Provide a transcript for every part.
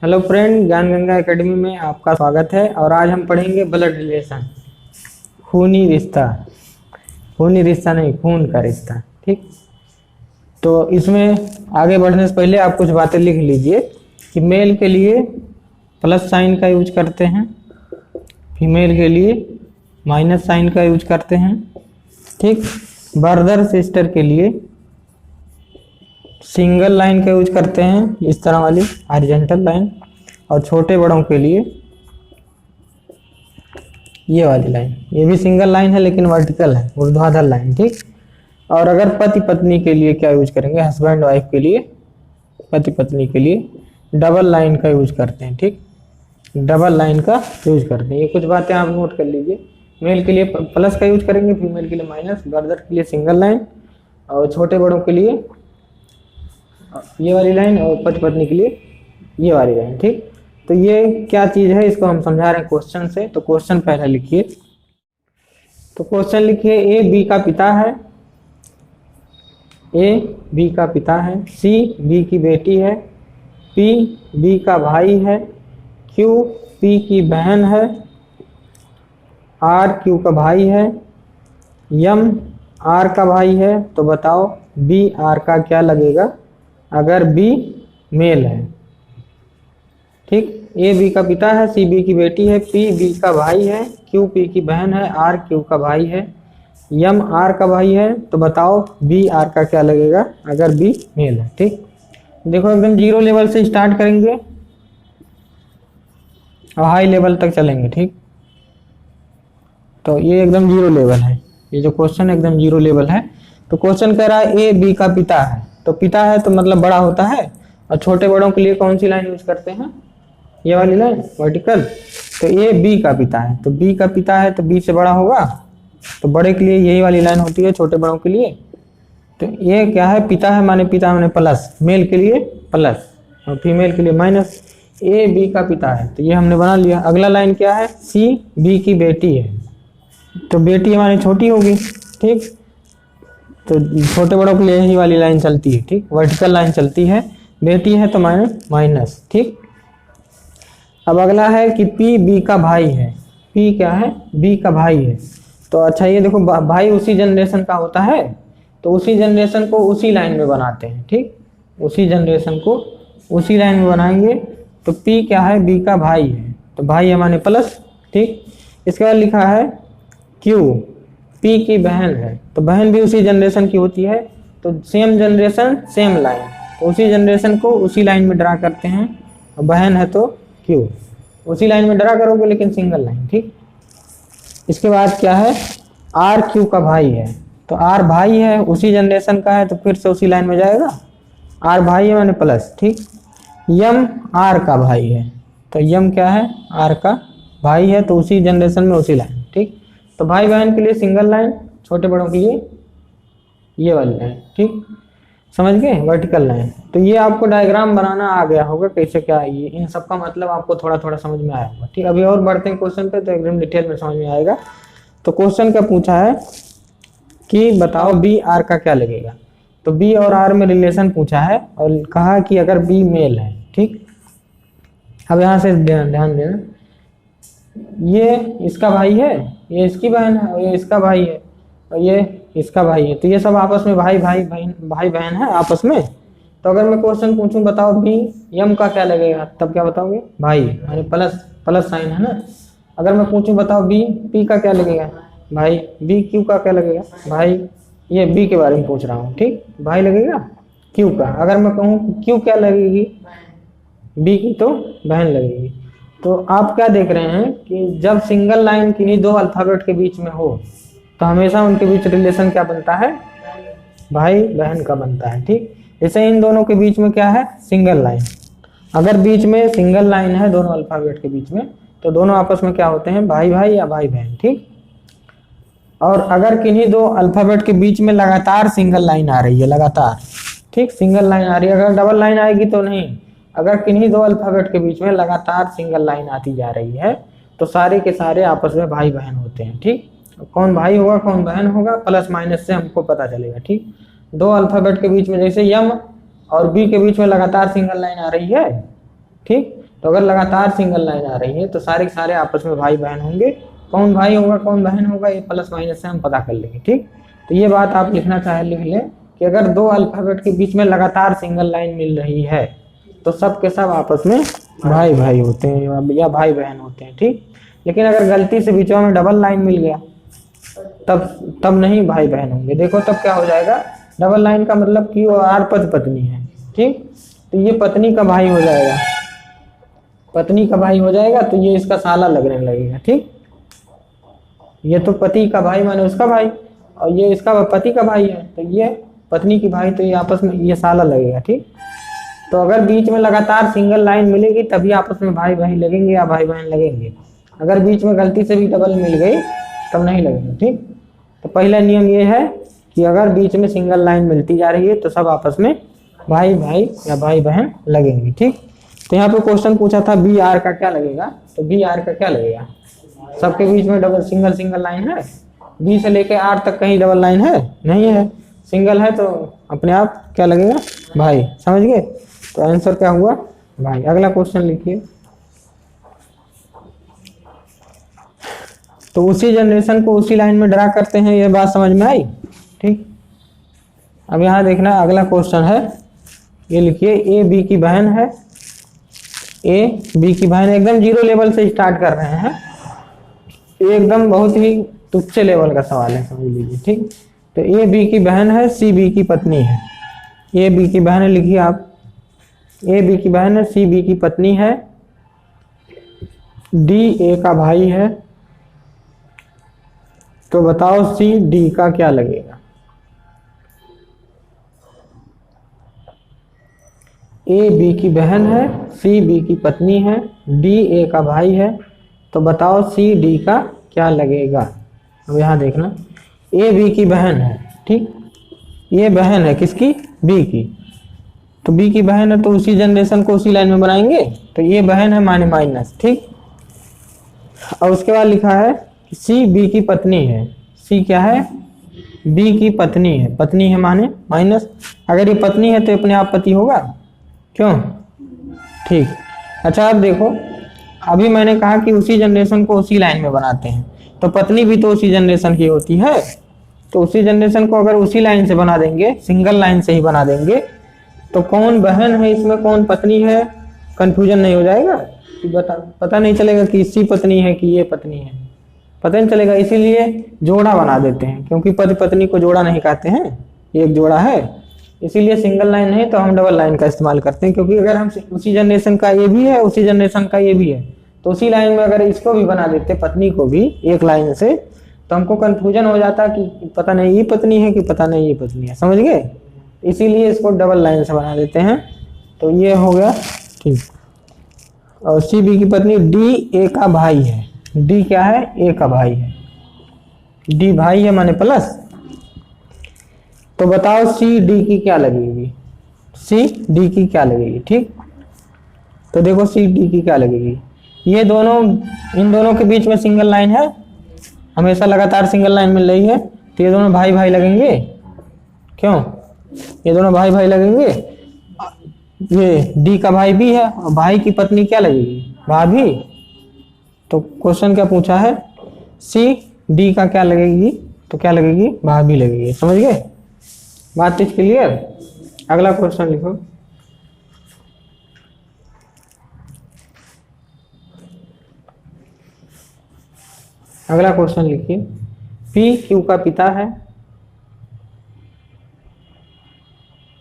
Hello friend, ज्ञान Ganga academy में आपका स्वागत है। और आज हम पढ़ेंगे ब्लड रिलेशन, खूनी रिश्ता। खूनी रिश्ता नहीं, खून का रिश्ता। ठीक, तो इसमें आगे बढ़ने से पहले आप कुछ बातें लिख लीजिए कि मेल के लिए प्लस साइन का यूज करते हैं, फीमेल के लिए माइनस साइन का यूज करते हैं। ठीक, ब्रदर सिस्टर के लिए सिंगल लाइन का यूज करते हैं, इस तरह वाली हॉरिजॉन्टल लाइन, और छोटे बड़ों के लिए ये वाली लाइन। ये भी सिंगल लाइन है लेकिन वर्टिकल है, ऊर्ध्वाधर लाइन। ठीक, और अगर पति पत्नी के लिए क्या यूज करेंगे, हस्बैंड वाइफ के लिए, पति पत्नी के लिए डबल लाइन का यूज करते हैं। ठीक, डबल लाइन का यूज करते हैं। ये कुछ बातें आप नोट कर लीजिए। मेल के लिए प्लस का यूज करेंगे, फीमेल के लिए माइनस, ब्रदर के लिए सिंगल लाइन, और छोटे बड़ों के लिए ये वाली लाइन, और पति पत्नी के लिए ये वाली लाइन। ठीक, तो ये क्या चीज है, इसको हम समझा रहे हैं क्वेश्चन से। तो क्वेश्चन पहले लिखिए। तो क्वेश्चन लिखिए, ए बी का पिता है, ए बी का पिता है, सी बी की बेटी है, पी बी का भाई है, क्यू पी की बहन है, आर क्यू का भाई है, यम आर का भाई है। तो बताओ बी आर का क्या लगेगा अगर बी मेल है। ठीक, ए बी का पिता है, सी बी की बेटी है, पी बी का भाई है, क्यू पी की बहन है, आर क्यू का भाई है, यम आर का भाई है। तो बताओ बी आर का क्या लगेगा अगर बी मेल है। ठीक, देखो एकदम जीरो लेवल से स्टार्ट करेंगे और हाई लेवल तक चलेंगे। ठीक, तो ये एकदम जीरो लेवल है, ये जो क्वेश्चन एकदम जीरो लेवल है। तो क्वेश्चन कह रहा है ए बी का पिता है, तो पिता है तो मतलब बड़ा होता है, और छोटे बड़ों के लिए कौन सी लाइन यूज करते हैं, ये वाली लाइन, वर्टिकल। तो ए बी का पिता है, तो बी का पिता है तो बी से बड़ा होगा, तो बड़े के लिए यही वाली लाइन होती है, छोटे बड़ों के लिए। तो ये क्या है, पिता है माने प्लस, मेल के लिए प्लस और फीमेल के लिए माइनस। ए बी का पिता है तो ये हमने बना लिया। अगला लाइन क्या है, सी बी की बेटी है, तो बेटी हमारी छोटी होगी। ठीक, तो छोटे बड़ों के लिए यही वाली लाइन चलती है। ठीक, वर्टिकल लाइन चलती है, बेटी है तो माइनस माइनस। ठीक, अब अगला है कि पी बी का भाई है, पी क्या है, बी का भाई है। तो अच्छा ये देखो, भाई उसी जनरेशन का होता है, तो उसी जनरेशन को उसी लाइन में बनाते हैं। ठीक, उसी जनरेशन को उसी लाइन में बनाएंगे। तो पी क्या है, बी का भाई है, तो भाई हमारे प्लस। ठीक, इसके बाद लिखा है क्यू पी की बहन है, तो बहन भी उसी जनरेशन की होती है, तो सेम जनरेशन सेम लाइन, तो उसी जनरेशन को उसी लाइन में ड्रा करते हैं। और बहन है तो क्यू उसी लाइन में ड्रा करोगे लेकिन सिंगल लाइन। ठीक, इसके बाद क्या है, आर क्यू का भाई है, तो आर भाई है उसी जनरेशन का है, तो फिर से उसी लाइन में जाएगा, आर भाई है माने प्लस। ठीक, यम आर का भाई है, तो यम क्या है, आर का भाई है, तो उसी जनरेशन में उसी लाइन। ठीक, तो भाई बहन के लिए सिंगल लाइन, छोटे बड़ों के लिए ये वाली लाइन। ठीक, समझ गए, वर्टिकल लाइन। तो ये आपको डायग्राम बनाना आ गया होगा कैसे क्या है, ये इन सब का मतलब आपको थोड़ा थोड़ा समझ में आया होगा। ठीक, अभी और बढ़ते हैं क्वेश्चन पे, तो एकदम डिटेल में समझ में आएगा। तो क्वेश्चन क्या पूछा है कि बताओ बी आर का क्या लगेगा। तो बी और आर में रिलेशन पूछा है और कहा कि अगर बी मेल है। ठीक, अब यहाँ से ध्यान देना, ये इसका भाई है, ये इसकी बहन है, और ये इसका भाई है, और ये इसका भाई है, तो ये सब आपस में भाई बहन है आपस में। तो अगर मैं क्वेश्चन पूछूं बताओ बी यम का क्या लगेगा, तब क्या बताओगे, भाई यानी प्लस, प्लस साइन है ना। अगर मैं पूछूं बताओ बी पी का क्या लगेगा, भाई, बी क्यू का क्या लगेगा, भाई, ये बी के बारे में पूछ रहा हूँ। ठीक, भाई लगेगा क्यू का। अगर मैं कहूँ क्यू क्या लगेगी, बी की तो बहन लगेगी। तो आप क्या देख रहे हैं कि जब सिंगल लाइन किन्हीं दो अल्फाबेट के बीच में हो तो हमेशा उनके बीच रिलेशन क्या बनता है, भाई बहन का बनता है। ठीक, जैसे इन दोनों के बीच में क्या है, सिंगल लाइन। अगर बीच में सिंगल लाइन है दोनों अल्फाबेट के बीच में, तो दोनों आपस में क्या होते हैं, भाई भाई या भाई बहन। ठीक, और अगर किन्हीं दो अल्फाबेट के बीच में लगातार सिंगल लाइन आ रही है, लगातार, ठीक, सिंगल लाइन आ रही है, अगर डबल लाइन आएगी तो नहीं, अगर किन्हीं दो अल्फाबेट के बीच में लगातार सिंगल लाइन आती जा रही है तो सारे के सारे आपस में भाई बहन होते हैं। ठीक, कौन भाई होगा कौन बहन होगा, प्लस माइनस से हमको पता चलेगा। ठीक, दो अल्फाबेट के बीच में जैसे यम और बी के बीच में लगातार सिंगल लाइन आ रही है, ठीक, तो अगर लगातार सिंगल लाइन आ रही है तो सारे के सारे आपस में भाई बहन होंगे। कौन भाई होगा कौन बहन होगा ये प्लस माइनस से हम पता कर लेंगे। ठीक, तो ये बात आप लिखना चाहे लिख लें कि अगर दो अल्फाबेट के बीच में लगातार सिंगल लाइन मिल रही है तो सब के सब आपस में भाई भाई होते हैं या भाई बहन होते हैं। ठीक, लेकिन अगर गलती से बीच में डबल लाइन मिल गया तब नहीं भाई बहन होंगे। देखो तब क्या हो जाएगा, डबल लाइन का मतलब कि वो आर पद पत्नी है। ठीक, तो ये पत्नी का भाई हो जाएगा, पत्नी का भाई हो जाएगा तो ये इसका साला लगने लगेगा। ठीक, ये तो पति का भाई माने उसका भाई और ये इसका पति का भाई है तो ये पत्नी की भाई, तो ये आपस में ये साला लगेगा। ठीक, तो अगर बीच में लगातार सिंगल लाइन मिलेगी तभी आपस में भाई भाई लगेंगे या भाई बहन लगेंगे। अगर बीच में गलती से भी डबल मिल गई तब नहीं लगेगा। ठीक, तो पहला नियम ये है कि अगर बीच में सिंगल लाइन मिलती जा रही है तो सब आपस में भाई भाई या भाई बहन लगेंगे। ठीक, तो यहाँ पे क्वेश्चन पूछा था बी आर का क्या लगेगा, तो बी आर का क्या लगेगा, सबके बीच में डबल सिंगल लाइन है, बी से लेके आर तक कहीं डबल लाइन है नहीं है, सिंगल है तो अपने आप क्या लगेगा भाई। समझ गए, तो आंसर क्या हुआ भाई। अगला क्वेश्चन लिखिए। तो उसी जनरेशन को उसी लाइन में ड्रा करते हैं, ये बात समझ में आई। ठीक, अब यहाँ देखना अगला क्वेश्चन है, ये लिखिए ए बी की बहन है, ए बी की बहन एकदम जीरो लेवल से स्टार्ट कर रहे हैं, एकदम बहुत ही तुच्छ लेवल का सवाल है समझ लीजिए। ठीक, तो ए बी की बहन है, सी बी की पत्नी है। ए बी की बहन है, लिखिए आप, ए बी की बहन है, सी बी की पत्नी है, डी ए का भाई है, तो बताओ सी डी का क्या लगेगा। ए बी की बहन है, सी बी की पत्नी है, डी ए का भाई है, तो बताओ सी डी का क्या लगेगा। अब यहाँ देखना, ए बी की बहन है। ठीक, ये बहन है किसकी, बी की, तो बी की बहन है तो उसी जनरेशन को उसी लाइन में बनाएंगे, तो ये बहन है माने माइनस। ठीक, और उसके बाद लिखा है सी बी की पत्नी है, सी क्या है, बी की पत्नी है, पत्नी है माने माइनस, अगर ये पत्नी है तो अपने आप पति होगा, क्यों। ठीक, अच्छा अब देखो, अभी मैंने कहा कि उसी जनरेशन को उसी लाइन में बनाते हैं, तो पत्नी भी तो उसी जनरेशन की होती है, तो उसी जनरेशन को अगर उसी लाइन से बना देंगे, सिंगल लाइन से ही बना देंगे, तो कौन बहन है इसमें कौन पत्नी है, कंफ्यूजन नहीं हो जाएगा कि पता नहीं चलेगा कि इसी पत्नी है कि ये पत्नी है, पता नहीं चलेगा। इसीलिए जोड़ा बना देते हैं, क्योंकि पति पत्नी को जोड़ा नहीं कहते हैं, एक जोड़ा है, इसीलिए सिंगल लाइन नहीं तो हम डबल लाइन का इस्तेमाल करते हैं। क्योंकि अगर हम उसी जनरेशन का ये भी है उसी जनरेशन का ये भी है, तो उसी लाइन में अगर इसको भी बना देते पत्नी को भी एक लाइन से, तो हमको कंफ्यूजन हो जाता कि पता नहीं ये पत्नी है कि पता नहीं ये पत्नी है, समझ गए। इसीलिए इसको डबल लाइन से बना देते हैं, तो ये हो गया। ठीक, और सी बी की पत्नी डी ए का भाई है, डी क्या है, ए का भाई है, डी भाई है माने प्लस, तो बताओ सी डी की क्या लगेगी, सी डी की क्या लगेगी। ठीक, तो देखो सी डी की क्या लगेगी, ये दोनों, इन दोनों के बीच में सिंगल लाइन है, हमेशा लगातार सिंगल लाइन मिल रही है, तो ये दोनों भाई भाई लगेंगे, क्यों, ये दोनों भाई भाई लगेंगे। ये डी का भाई भी है और भाई की पत्नी क्या लगेगी, भाभी, तो क्वेश्चन क्या पूछा है, सी डी का क्या लगेगी, तो क्या लगेगी, भाभी लगेगी। समझ गए, बात इज क्लियर। अगला क्वेश्चन लिखो। अगला क्वेश्चन लिखिए, पी क्यू का पिता है,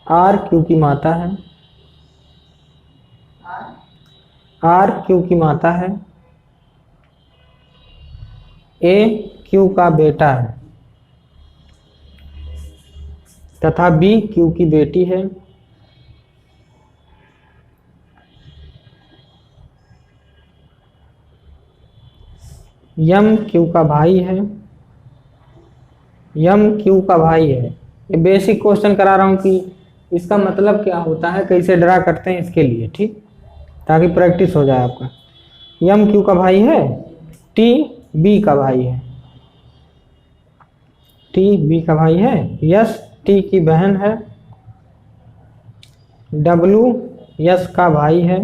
आर क्यू की माता है, आर क्यू की माता है, ए क्यू का बेटा है तथा बी क्यू की बेटी है, यम क्यू का भाई है, यम क्यू का भाई है। ये बेसिक क्वेश्चन करा रहा हूँ कि इसका मतलब क्या होता है, कैसे ड्रा करते हैं इसके लिए, ठीक, ताकि प्रैक्टिस हो जाए आपका। यम क्यू का भाई है, टी बी का भाई है, टी बी का भाई है, यस टी की बहन है, डब्लू यस का भाई है,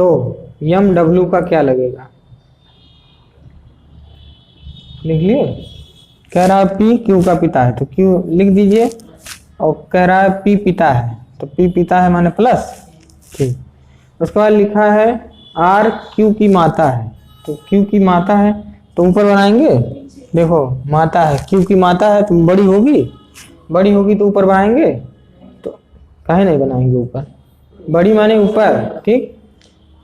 तो यम डब्ल्यू का क्या लगेगा, लिख लिए। कह रहा है पी क्यू का पिता है तो क्यू लिख दीजिए, और कह रहा है पी पिता है तो पी पिता है माने प्लस, ठीक। उसके बाद लिखा है आर क्यू की माता है, तो क्यू की माता है तो ऊपर बनाएंगे, देखो माता है, क्यू की माता है तो बड़ी होगी, बड़ी होगी तो ऊपर बनाएंगे, तो काहे नहीं बनाएंगे ऊपर, बड़ी माने ऊपर, ठीक।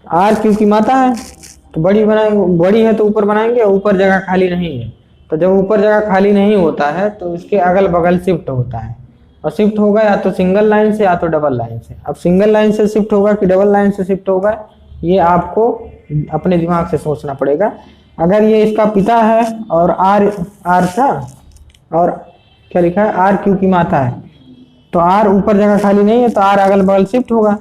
आर क्यू की माता है तो बड़ी बनाएंगे, बड़ी है तो ऊपर बनाएंगे, ऊपर जगह खाली नहीं है, तो जब ऊपर जगह खाली नहीं होता है तो इसके अगल बगल शिफ्ट होता है, और शिफ्ट होगा या तो सिंगल लाइन से या तो डबल लाइन से। अब सिंगल लाइन से शिफ्ट होगा कि डबल लाइन से शिफ्ट होगा, ये आपको अपने दिमाग से सोचना पड़ेगा। अगर ये इसका पिता है और आर था, और क्या लिखा है आर क्यू की माता है, तो आर ऊपर जगह खाली नहीं है तो आर अगल बगल शिफ्ट होगा।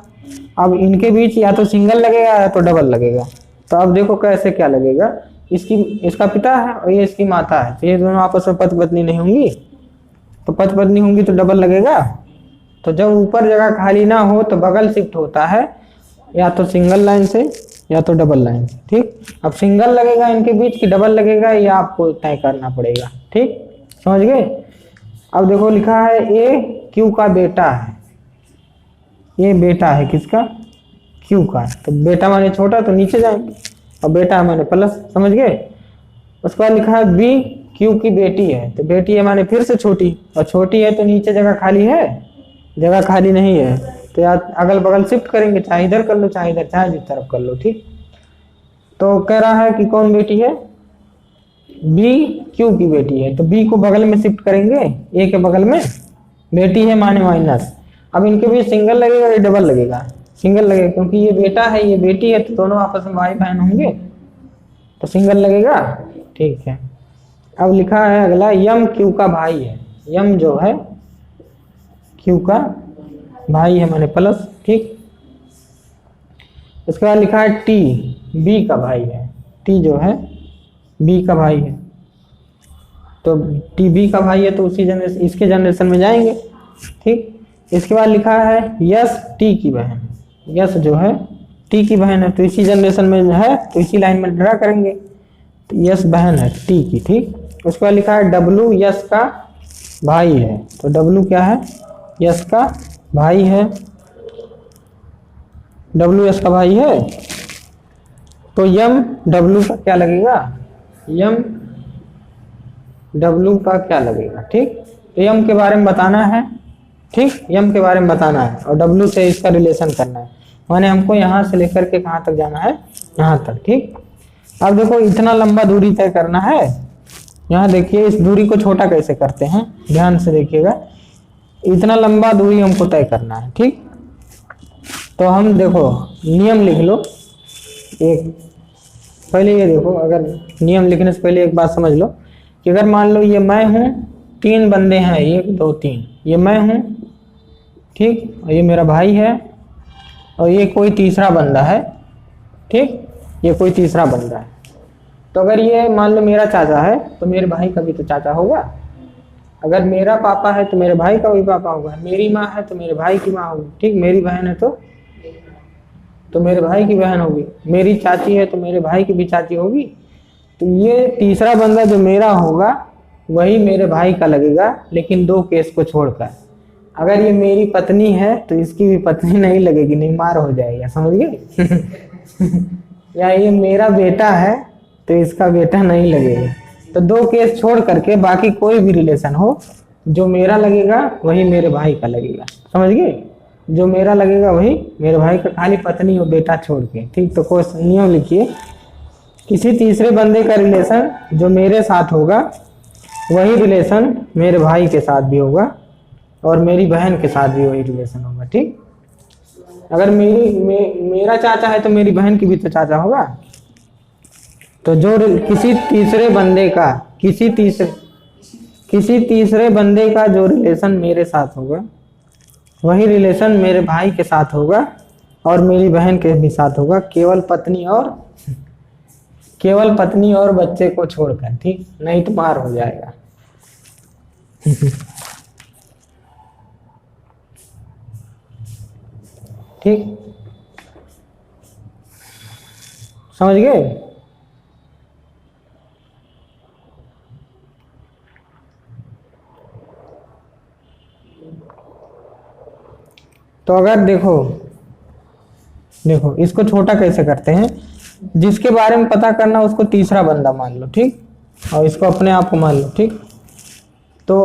अब इनके बीच या तो सिंगल लगेगा या तो डबल लगेगा, तो अब देखो कैसे क्या लगेगा, इसका पिता है और ये इसकी माता है, तो ये दोनों आपस में पति पत्नी नहीं होंगी, तो पति पत्नी होंगी तो डबल लगेगा। तो जब ऊपर जगह खाली ना हो तो बगल शिफ्ट होता है या तो सिंगल लाइन से या तो डबल लाइन से, ठीक। अब सिंगल लगेगा इनके बीच की डबल लगेगा, ये आपको तय करना पड़ेगा, ठीक, समझ गए। अब देखो लिखा है ए क्यू का बेटा है, ये बेटा है किसका, क्यू का, तो बेटा माने छोटा तो नीचे जाएंगे, और बेटा माने प्लस, समझ गए। उसके बाद लिखा है बी क्यू की बेटी है, तो बेटी है माने फिर से छोटी, और छोटी है तो नीचे जगह खाली है, जगह खाली नहीं है, तो यार अगल बगल शिफ्ट करेंगे, चाहे इधर कर लो चाहे इधर, चाहे जिस तरफ कर लो, ठीक। तो कह रहा है कि कौन बेटी है, बी क्यू की बेटी है, तो बी को बगल में शिफ्ट करेंगे, ए के बगल में, बेटी है माने माइनस। अब इनके बीच सिंगल लगेगा या डबल लगेगा, सिंगल लगेगा, क्योंकि ये बेटा है ये बेटी है तो दोनों आपस में भाई बहन होंगे, तो सिंगल लगेगा, ठीक है। अब लिखा है अगला यम क्यू का भाई है, यम जो है क्यू का भाई है माने प्लस, ठीक। उसके बाद लिखा है टी बी का भाई है, टी जो है बी का भाई है, तो टी बी का भाई है तो उसी जनरेशन इसके जनरेशन में जाएंगे, ठीक। इसके बाद लिखा है यस टी की बहन, यस जो है टी की बहन है तो इसी जनरेशन में है तो इसी लाइन में ड्रा करेंगे, तो यस बहन है टी की, ठीक। उसके बाद लिखा है डब्लू यस का भाई है, तो डब्लू क्या है, यस का भाई है, डब्लू यस का भाई है, तो यम डब्लू का क्या लगेगा, यम डब्लू का क्या लगेगा, ठीक। तो यम के बारे में बताना है, ठीक, यम के बारे में बताना है और डब्लू से इसका रिलेशन करना है, माने हमको यहाँ से लेकर के कहाँ तक जाना है, यहाँ तक, ठीक। अब देखो इतना लंबा दूरी तय करना है, यहाँ देखिए इस दूरी को छोटा कैसे करते हैं, ध्यान से देखिएगा, इतना लंबा दूरी हमको तय करना है, ठीक। तो हम देखो नियम लिख लो एक, पहले ये देखो, अगर नियम लिखने से पहले एक बात समझ लो कि अगर मान लो ये मैं हूँ, तीन बंदे हैं, 1 2 3, ये मैं हूँ, ठीक, और ये मेरा भाई है, और ये कोई तीसरा बंदा है, ठीक, ये कोई तीसरा बंदा है। तो अगर ये मान लो मेरा चाचा है तो मेरे भाई का भी तो चाचा होगा, अगर मेरा पापा है तो मेरे भाई का भी पापा होगा, मेरी माँ है तो मेरे भाई की माँ होगी, ठीक, मेरी बहन है तो मेरे भाई की बहन होगी, मेरी चाची है तो मेरे भाई की भी चाची होगी। तो ये तीसरा बंदा जो मेरा होगा वही मेरे भाई का लगेगा, लेकिन 2 केस को छोड़कर। अगर ये मेरी पत्नी है तो इसकी भी पत्नी नहीं लगेगी, नहीं मार हो जाएगा, समझ गए। या ये मेरा बेटा है तो इसका बेटा नहीं लगेगा। तो 2 केस छोड़ करके बाकी कोई भी रिलेशन हो, जो मेरा लगेगा वही मेरे भाई का लगेगा, समझ गए, जो मेरा लगेगा वही मेरे भाई का, खाली पत्नी और बेटा छोड़ के, ठीक। तो कोई नियम लिखिए, किसी तीसरे बंदे का रिलेशन जो मेरे साथ होगा वही रिलेशन मेरे भाई के साथ भी होगा और मेरी बहन के साथ भी वही रिलेशन होगा, ठीक। अगर मेरा चाचा है तो मेरी बहन की भी तो चाचा होगा। तो जो किसी तीसरे बंदे का किसी तीसरे बंदे का जो रिलेशन मेरे साथ होगा वही रिलेशन मेरे भाई के साथ होगा और मेरी बहन के भी साथ होगा, केवल पत्नी और बच्चे को छोड़कर, ठीक, नहीं तो मार हो जाएगा। ठीक, समझ गए? तो अगर देखो इसको छोटा कैसे करते हैं, जिसके बारे में पता करना उसको तीसरा बंदा मान लो, ठीक, और इसको अपने आप को मान लो, ठीक। तो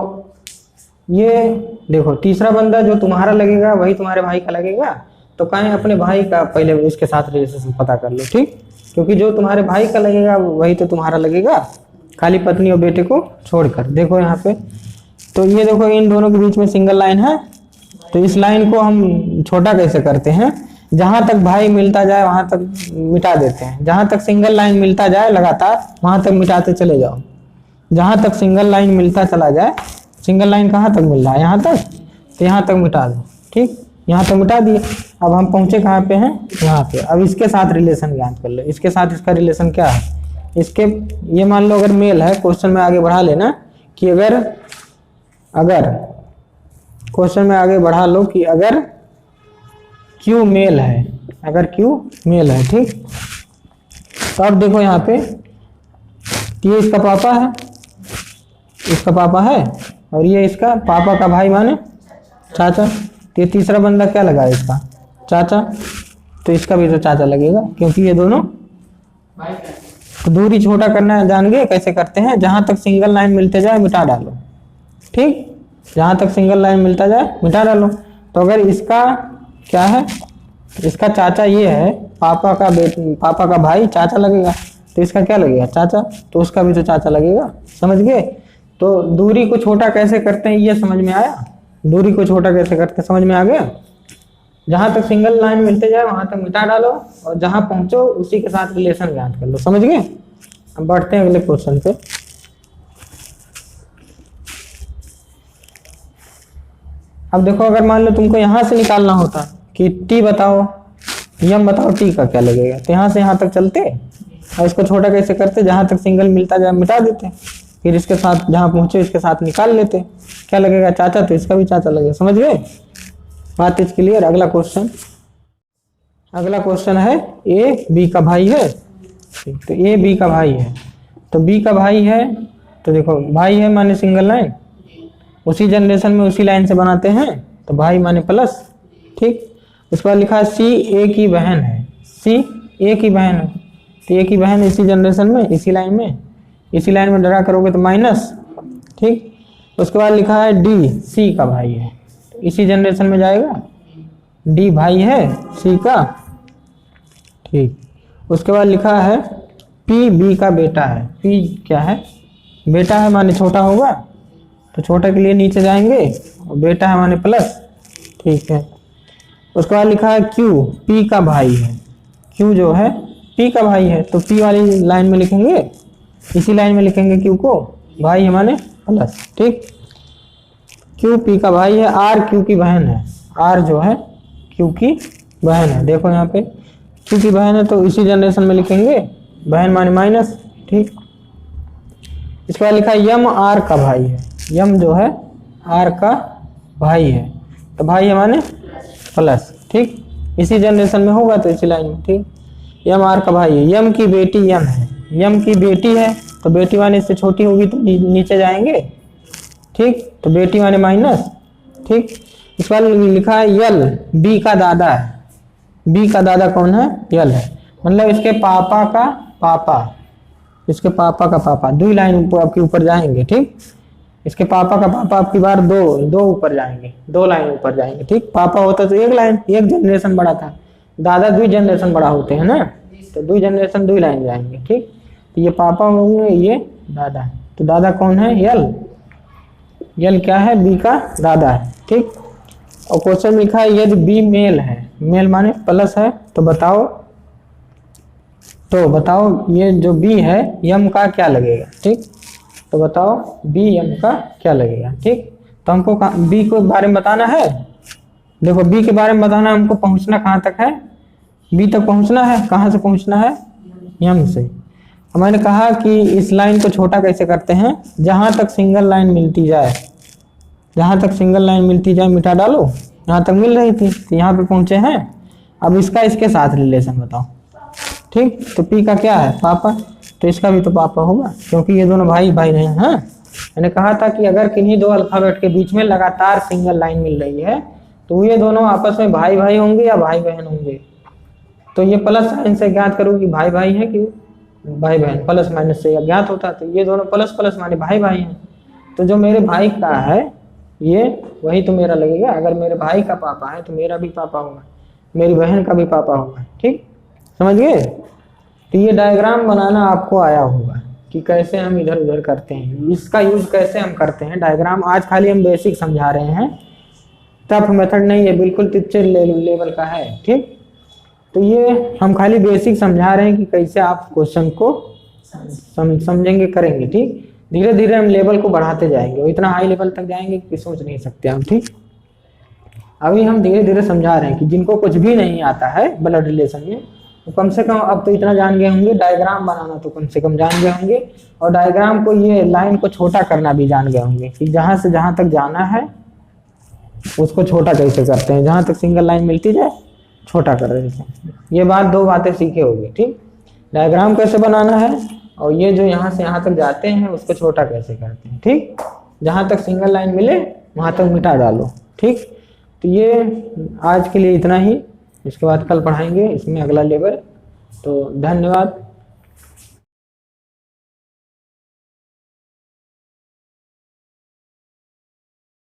ये देखो तीसरा बंदा जो तुम्हारा लगेगा वही तुम्हारे भाई का लगेगा, तो कहें अपने भाई का पहले उसके साथ रिलेशन पता कर लो, ठीक, क्योंकि जो तुम्हारे भाई का लगेगा वही तो तुम्हारा लगेगा, खाली पत्नी और बेटे को छोड़कर। देखो यहाँ पे, तो ये देखो इन दोनों के बीच में सिंगल लाइन है, तो इस लाइन को हम छोटा कैसे करते हैं, जहां तक भाई मिलता जाए वहां तक मिटा देते हैं, जहां तक सिंगल लाइन मिलता जाए लगातार वहां तक मिटाते चले जाओ, जहां तक सिंगल लाइन मिलता चला जाए। सिंगल लाइन कहाँ तक मिल रहा है, यहाँ तक, तो यहाँ तक मिटा दो, ठीक, यहाँ तक मिटा दिए। अब हम पहुंचे कहाँ पे हैं, यहाँ पे। अब इसके साथ रिलेशन ज्ञात कर लो, इसके साथ इसका रिलेशन क्या है, इसके ये मान लो अगर मेल है, क्वेश्चन में आगे बढ़ा लेना कि अगर क्वेश्चन में आगे बढ़ा लो कि अगर क्यू मेल है, अगर क्यू मेल है, ठीक। तो अब देखो यहाँ पे ये इसका पापा है, इसका पापा है, और ये इसका पापा का भाई माने चाचा। तो ये तीसरा बंदा क्या लगा है इसका, चाचा, तो इसका भी तो चाचा लगेगा क्योंकि ये दोनों। तो दूरी छोटा करना है, जान गए कैसे करते हैं, जहां तक सिंगल लाइन मिलते जाए मिटा डालो, ठीक, जहां तक सिंगल लाइन मिलता जाए मिटा डालो। तो अगर इसका क्या है, इसका चाचा ये है, पापा का भाई चाचा लगेगा, तो इसका क्या लगेगा, चाचा, तो उसका भी तो चाचा लगेगा। समझ गए? तो दूरी को छोटा कैसे करते हैं ये समझ में आया, दूरी को छोटा कैसे करते हैं समझ में आ गया। जहां तक सिंगल लाइन मिलते जाए वहां तक मिटा डालो, और जहां पहुंचो उसी के साथ रिलेशन ज्ञात कर लो। समझ गए? अब बढ़ते हैं अगले क्वेश्चन पे। अब देखो अगर मान लो तुमको यहां से निकालना होता कि टी बताओ, यम बताओ टी का क्या लगेगा, तो यहाँ से यहाँ तक चलते और इसको छोटा कैसे करते, जहां तक सिंगल मिलता जाए मिटा देते, फिर इसके साथ जहां पहुंचे इसके साथ निकाल लेते, क्या लगेगा, चाचा, तो इसका भी चाचा लगेगा। समझ गए? बात इज क्लियर। अगला क्वेश्चन है ए बी का भाई है, तो ए बी का भाई है, तो बी का भाई है, तो देखो भाई है माने सिंगल लाइन, उसी जनरेशन में उसी लाइन से बनाते हैं, तो भाई माने प्लस, ठीक। उसके बाद लिखा है सी ए की बहन है, सी ए की बहन है, तो ए की बहन इसी जनरेशन में इसी लाइन में डरा करोगे तो माइनस, ठीक। उसके बाद लिखा है डी सी का भाई है, तो इसी जनरेशन में जाएगा, डी भाई है सी का, ठीक। उसके बाद लिखा है पी बी का बेटा है, पी क्या है, बेटा है माने छोटा होगा, तो छोटे के लिए नीचे जाएंगे, और बेटा है माने प्लस, ठीक है। उसके बाद लिखा है क्यू पी का भाई है, क्यू जो है पी का भाई है, तो पी वाली लाइन में लिखेंगे, इसी लाइन में लिखेंगे क्यू को, भाई है माने प्लस, ठीक। क्यू पी का भाई है, आर क्यू की बहन है, आर जो है क्यू की बहन है, देखो यहाँ पे क्यू की बहन है, तो इसी जनरेशन में लिखेंगे, बहन माने माइनस, ठीक। इसके बाद लिखा है यम आर का भाई है, यम जो है आर का भाई है, तो भाई है माने प्लस, ठीक, इसी जनरेशन में होगा तो इसी लाइन में, ठीक। यम आर का भाई है, यम की बेटी यम है, यम की बेटी है, तो बेटी माने इससे छोटी होगी तो नीचे जाएंगे, ठीक, तो बेटी माने माइनस, ठीक। इस बार लिखा है यल बी का दादा है, बी का दादा कौन है, यल है, मतलब इसके पापा का पापा, इसके पापा का पापा, दो लाइन आपके ऊपर जाएंगे, ठीक। इसके पापा का पापा आपकी बार दो ऊपर जाएंगे, दो लाइन ऊपर जाएंगे, ठीक। पापा होता तो एक लाइन एक जनरेशन बड़ा था, दादा 2 जनरेशन बड़ा होते हैं ना, तो 2 जनरेशन 2 लाइन जाएंगे, ठीक। तो ये पापा होंगे, ये दादा, तो दादा कौन है, यल, यल क्या है, बी का दादा है, ठीक। और क्वेश्चन लिखा है यदि बी मेल है, मेल माने प्लस है, तो बताओ ये जो बी है यम का क्या लगेगा, ठीक। तो बताओ बी एम का क्या लगेगा, ठीक। तो हमको बी के बारे में बताना है, देखो बी के बारे में बताना है, हमको पहुंचना कहाँ तक है, बी तक पहुंचना है, कहाँ से पहुंचना है, एम से। मैंने कहा कि इस लाइन को छोटा कैसे करते हैं, जहां तक सिंगल लाइन मिलती जाए, जहां तक सिंगल लाइन मिलती जाए मिटा डालो, यहाँ तक मिल रही थी तो यहाँ पे पहुंचे हैं। अब इसका इसके साथ रिलेशन बताओ, ठीक। तो पी का क्या है? पापा। तो इसका भी तो पापा होगा, क्योंकि ये दोनों भाई भाई नहीं। हाँ, मैंने कहा था कि अगर किन्हीं दो अल्फाबेट के बीच में लगातार सिंगल लाइन मिल रही है तो ये दोनों आपस में भाई भाई होंगे या भाई बहन होंगे। तो ये प्लस साइन से ज्ञात करूँ कि भाई भाई है कि भाई बहन, प्लस माइनस से ज्ञात होता। तो ये दोनों प्लस प्लस माने भाई भाई हैं। तो जो मेरे भाई का है ये वही तो मेरा लगेगा। अगर मेरे भाई का पापा है तो मेरा भी पापा होगा, मेरी बहन का भी पापा होगा। ठीक, समझ गए। तो ये डायग्राम बनाना आपको आया होगा कि कैसे हम इधर उधर करते हैं, इसका यूज कैसे हम करते हैं। डायग्राम आज खाली हम बेसिक समझा रहे हैं, टफ मेथड नहीं है, बिल्कुल टीचर लेवल का है। ठीक, तो ये हम खाली बेसिक समझा रहे हैं कि कैसे आप क्वेश्चन को समझेंगे, करेंगे। ठीक, धीरे धीरे हम लेवल को बढ़ाते जाएंगे, वो इतना हाई लेवल तक जाएंगे कि सोच नहीं सकते हम। ठीक, अभी हम धीरे धीरे समझा रहे हैं कि जिनको कुछ भी नहीं आता है ब्लड रिलेशन में, तो कम से कम अब तो इतना जान गए होंगे, डायग्राम बनाना तो कम से कम जान गए होंगे, और डायग्राम को, ये लाइन को छोटा करना भी जान गए होंगे कि जहां से जहां तक जाना है उसको छोटा कैसे करते हैं, जहां तक सिंगल लाइन मिलती जाए छोटा कर रहे थे। ये बात, दो बातें सीखे होंगे। ठीक, डायग्राम कैसे बनाना है और ये जो यहाँ से यहाँ तक जाते हैं उसको छोटा कैसे करते हैं। ठीक, जहां तक सिंगल लाइन मिले वहां तक मिटा डालो। ठीक, तो ये आज के लिए इतना ही, इसके बाद कल पढ़ाएंगे इसमें अगला लेवल। तो धन्यवाद।